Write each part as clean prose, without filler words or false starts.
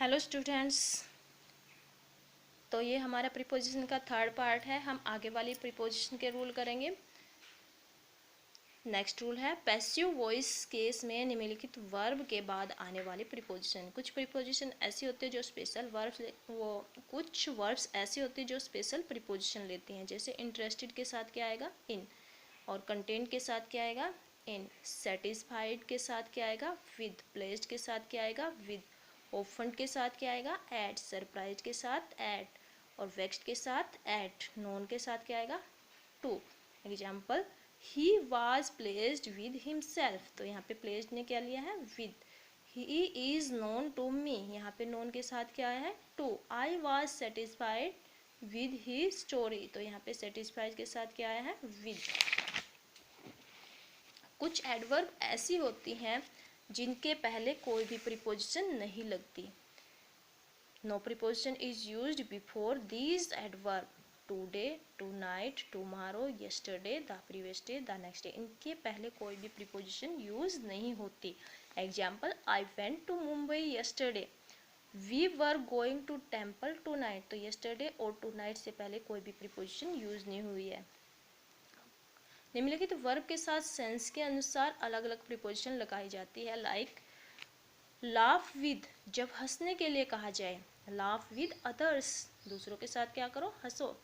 Hello students, तो ये हमारा प्रीपोजिशन का थर्ड पार्ट है। हम आगे वाली प्रीपोजिशन के रूल करेंगे। नेक्स्ट रूल है पैसिव वॉइस केस में निम्नलिखित वर्ब के बाद आने वाले प्रीपोजिशन। कुछ प्रीपोजिशन ऐसी होती है जो स्पेशल वर्ब्स कुछ वर्ब्स ऐसे होते हैं जो स्पेशल प्रीपोजिशन लेते हैं। जैसे इंटरेस्टेड के साथ क्या आएगा, इन, और कंटेंट के साथ क्या आएगा, इन। सेटिस्फाइड के साथ क्या आएगा, विद। प्लेस्ड के साथ क्या आएगा, विद। ओफन के साथ क्या आएगा, एट। सरप्राइज के साथ एट, और वेक्स्ड के साथ एट। नोन के साथ क्या आएगा, to. Example, he was pleased with himself, तो यहाँ पे प्लेस्ड ने क्या लिया है, with. He is known to me, यहाँ पे नोन के साथ क्या है, to. I was satisfied with he story, तो यहाँ पे सेटिस्फाइड के साथ क्या आया है, विद। कुछ एडवर्ब ऐसी होती हैं जिनके पहले कोई भी प्रीपोजिशन नहीं लगती। No preposition is used before these adverb. Today, tonight, tomorrow, yesterday, the previous day, the next day, इनके पहले कोई भी प्रीपोजिशन यूज नहीं होती। Example, I went to Mumbai yesterday, we were going to temple tonight, तो yesterday और tonight से पहले कोई भी प्रीपोजिशन यूज नहीं हुई है। निम्नलिखित वर्ब के साथ सेंस के अनुसार अलग अलग प्रीपोजिशन लगाई जाती है। लाइक लाफ विद, जब हंसने के लिए कहा जाए। लाफ विद अदर्स, दूसरों के साथ क्या करो, हंसो।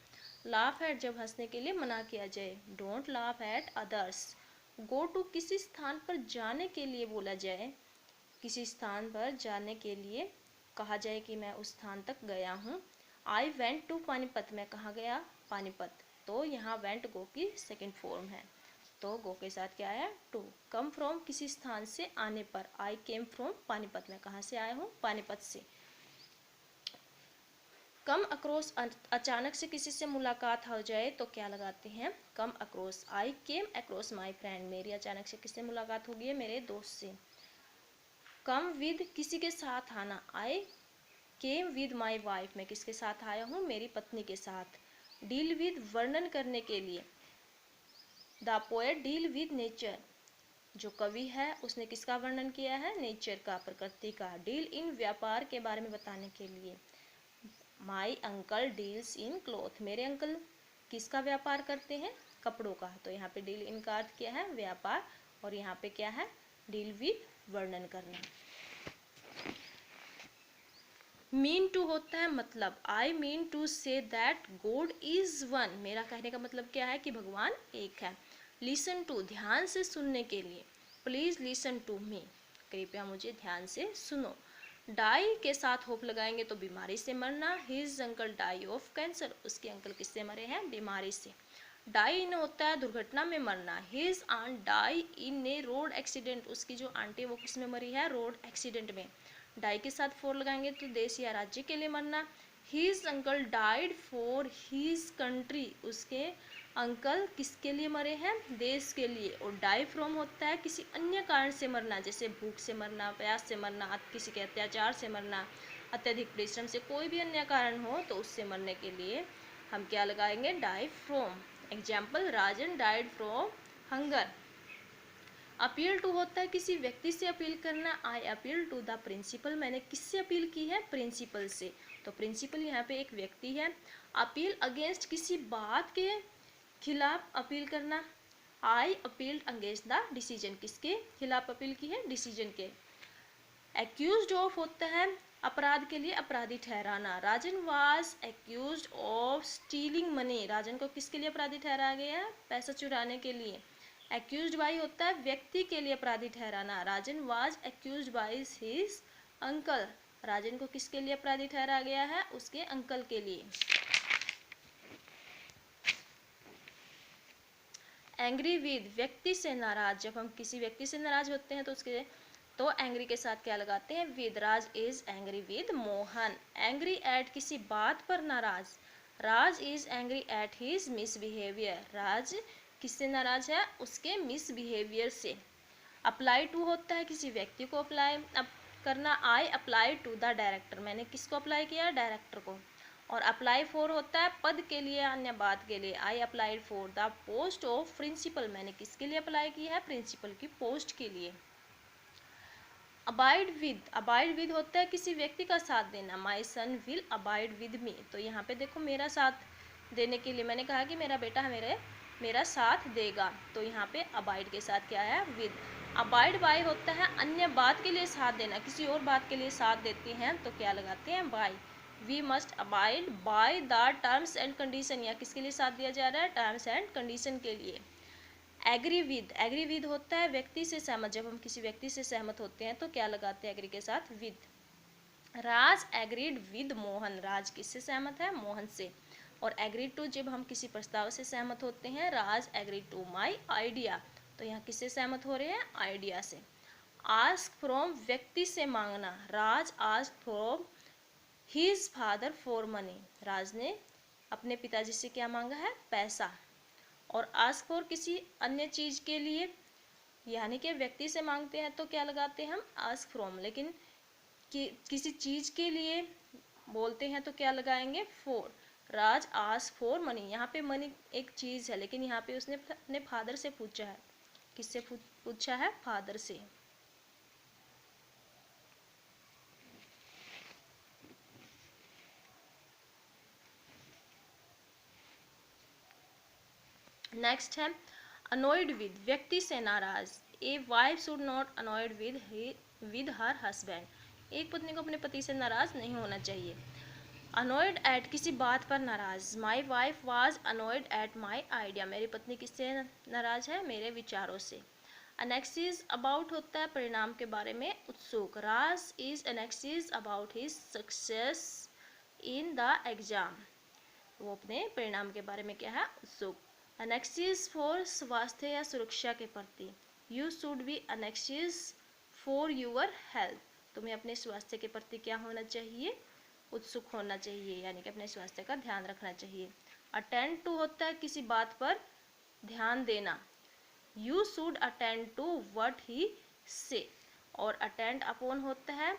लाफ एट, जब हंसने के लिए मना किया जाए। Don't laugh at others. Go to, किसी स्थान पर जाने के लिए बोला जाए। किसी स्थान पर जाने के लिए कहा जाए कि मैं उस स्थान तक गया हूँ। आई वेंट टू पानीपत, मैं कहाँ गया, पानीपत, तो यहाँ वेंट गो की सेकेंड फॉर्म है, तो गो के साथ क्या है, टू। कम फ्रॉम, किसी स्थान से आने पर। आई केम फ्रॉम पानीपत, मैं कहाँ से आया हूँ, पानीपत से। कम अक्रॉस, अचानक से किसी से मुलाकात हो जाए तो क्या लगाते हैं, come across. I came across my friend, मेरी अचानक से किससे मुलाकात होगी है, मेरे दोस्त से। कम विद, किसी के साथ आना। आई केम विद माई वाइफ, मैं किसके साथ आया हूँ, मेरी पत्नी के साथ। डील विद, वर्णन करने के लिए। The poet deal with nature, जो कवि है उसने किसका वर्णन किया है, नेचर का, प्रकृति का। डील इन, व्यापार के बारे में बताने के लिए। My uncle deals in cloth, मेरे अंकल किसका व्यापार करते हैं, कपड़ों का, तो यहाँ पे डील इन का अर्थ क्या है, व्यापार, और यहाँ पे क्या है, डील विद, वर्णन करना। मीन टू होता है मतलब। I mean to say that God is one, मेरा कहने का मतलब क्या है कि भगवान एक है। लिसन टू, ध्यान से सुनने के लिए। प्लीज लिसन टू मी, कृपया मुझे ध्यान से सुनो। डाई के साथ होप लगाएंगे तो बीमारी से मरना। His uncle die of cancer, उसके अंकल किससे मरे हैं, बीमारी से। डाई इन होता है दुर्घटना में मरना। हिज आंट डाई इन ए रोड एक्सीडेंट, उसकी जो आंटी वो किस में मरी है, रोड एक्सीडेंट में। डाई के साथ फोर लगाएंगे तो देश या राज्य के लिए मरना। His uncle died for his country, उसके अंकल किसके लिए मरे हैं, देश के लिए। और डाई फ्रॉम होता है किसी अन्य कारण से मरना, जैसे भूख से मरना, प्यास से मरना, किसी के अत्याचार से मरना, अत्यधिक परिश्रम से, कोई भी अन्य कारण हो तो उससे मरने के लिए हम क्या लगाएंगे, die from. Example, Rajan died from hunger. Appeal to होता है किसी व्यक्ति से अपील करना। I appeal to the principal, मैंने किससे अपील की है, प्रिंसिपल से, तो प्रिंसिपल यहाँ पे एक व्यक्ति है। अपील अगेंस्ट, किसी बात के खिलाफ अपील करना। आई अपील्ड अगेंस्ट द डिसीजन, किसके खिलाफ अपील की है, डिसीजन के। एक्यूज्ड ऑफ होता है अपराध के लिए अपराधी ठहराना। Rajan was accused of stealing money, Rajan को किसके लिए अपराधी ठहराया गया है, पैसा चुराने के लिए। एक्यूज्ड बाई होता है व्यक्ति के लिए अपराधी ठहराना। Rajan was accused by his uncle, Rajan को किसके लिए अपराधी ठहराया गया है, उसके अंकल के लिए। एंग्री विद, व्यक्ति से नाराज, जब हम किसी व्यक्ति से नाराज होते हैं तो उसके तो एंग्री के साथ क्या लगाते हैं, with. Raj is angry with Mohan. Angry at, किसी बात पर नाराज। Raj is angry at his misbehaviour, Raj किससे नाराज है, उसके मिसबिहेवियर से। अप्लाई टू होता है किसी व्यक्ति को अप्लाई करना। I apply to the director, मैंने किसको अप्लाई किया, डायरेक्टर को। और अप्लाई फॉर होता है पद के लिए, अन्य बात के लिए। I applied for the post of principal, मैंने किसके लिए अप्लाई की है, प्रिंसिपल की पोस्ट के लिए। अबाइड विद होता है किसी व्यक्ति का साथ देना। माई सन विल अबाइड विद मी, तो यहाँ पे देखो मेरा साथ देने के लिए मैंने कहा कि मेरा बेटा मेरा साथ देगा, तो यहाँ पे अबाइड के साथ क्या है, विद। अबाइड बाय होता है अन्य बात के लिए साथ देना, किसी और बात के लिए साथ देते हैं तो क्या लगाते हैं, by. We must abide by the terms and condition, या किसके लिए साथ दिया जा रहा है, टर्म्स एंड कंडीशन के लिए। एग्री विद होता है व्यक्ति से सहमत, जब हम किसी व्यक्ति से सहमत होते हैं तो क्या लगाते हैं एग्री के साथ, with. Raj agreed with Mohan, Raj किससे सहमत है, मोहन से। और एग्रीड टू, जब हम किसी प्रस्ताव से सहमत होते हैं, राज एग्रीड टू माई आइडिया, तो यहाँ किससे सहमत हो रहे हैं, आइडिया से। आस्क फ्रॉम, व्यक्ति से मांगना, Raj ask from his father for money, Raj ने अपने पिताजी से क्या मांगा है, पैसा। और आस्क फॉर किसी अन्य चीज के लिए, यानी कि व्यक्ति से मांगते हैं तो क्या लगाते हैं हम, आस्क फ्रॉम, लेकिन किसी चीज के लिए बोलते हैं तो क्या लगाएंगे, for. Raj ask for money, यहाँ पे मनी एक चीज है, लेकिन यहाँ पे उसने अपने फादर से पूछा है, किससे पूछा है, फादर से। नेक्स्ट है अनोइड विद, व्यक्ति से नाराज। A wife should not annoyed with her husband, एक पत्नी को अपने पति से नाराज नहीं होना चाहिए। अनोइड एट, किसी बात पर नाराज। My wife was annoyed at my idea, मेरी पत्नी किससे नाराज है, मेरे विचारों से। अनेक्सिस अबाउट होता है परिणाम के बारे में उत्सुक। Raj is anxious about his success in the exam, वो अपने परिणाम के बारे में क्या है, उत्सुक। अनेक्सिस फॉर, स्वास्थ्य या सुरक्षा के प्रति। You should be anxious for your health, तुम्हें अपने स्वास्थ्य के प्रति क्या होना चाहिए, उत्सुक होना चाहिए, यानी कि अपने स्वास्थ्य का ध्यान रखना चाहिए। अटेंड टू होता है किसी बात पर ध्यान देना। You should attend to what he say. और अटेंड अपॉन होता है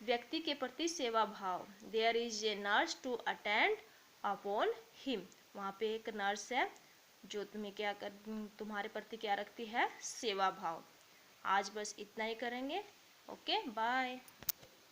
व्यक्ति के प्रति सेवा भाव। There is a nurse to attend upon him, वहाँ पे एक नर्स है जो तुम्हारे प्रति क्या रखती है, सेवा भाव। आज बस इतना ही करेंगे। Okay bye.